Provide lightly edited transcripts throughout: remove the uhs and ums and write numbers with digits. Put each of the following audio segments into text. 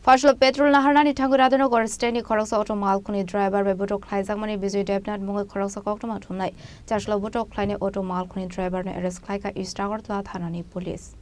Phasalo Petrol Naharnani Thangwi Radhanagar Chini Khoroksa auto Malkhung driver by Butok Khlaikha Bijoy Debnath Mwngwi Khoroksa Koktwma Thumnai Chasalo Butok Khlainai auto Malkhung driver ne arrest Khlaikha Agartala Thanani police.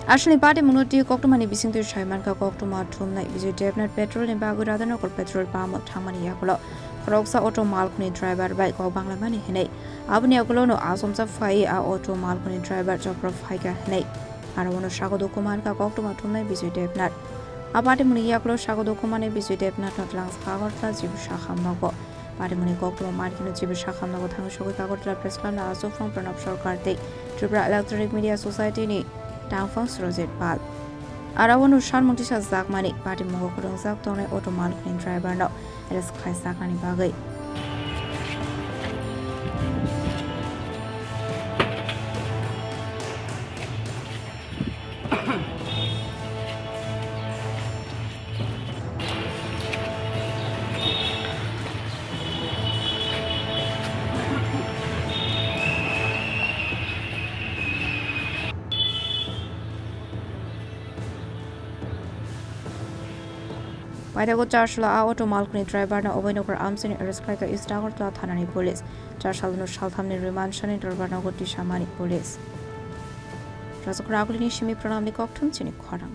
Ashli Patimungo Koktwma Bisintu Shaimanka Koktwma Thumnai Bijoy Debnath Petrol in Radhanagar Petrol Pump Thangwi Yakulo Khoroksa auto Malkhung driver by Khlaimani Hene Abni Akolono Asomsa Fai auto Malkhung driver Chopra Khlaikha Hene Arawono Shagodo Kumanka Koktwma Thumnai Bijoy Debnath Patimungo Yakulo Shagodo Kumane Bijoy Debnath not langs Agartala Agartala Patimungo Koktwma Markino Agartala Thangwi Agartala Press Club Aso from Pranab Sarkarte Tripura Electronic Media Society ni Downfalls Rosette Pal. Arawanu Shan Montisha Zakmani, Patimungo Khoroksa auto Malkhung driver no, it is Khlaikha Bagay. Chasalo auto Malkhung driver na Radhanagar Amsini arrest Khlaikha Agartala Thanani police. Chasalo no Shalthamni remand Shani Radhanagar Khlaimani police. Rasokragulini Shimi Pranami Koktwma Chini Khorang.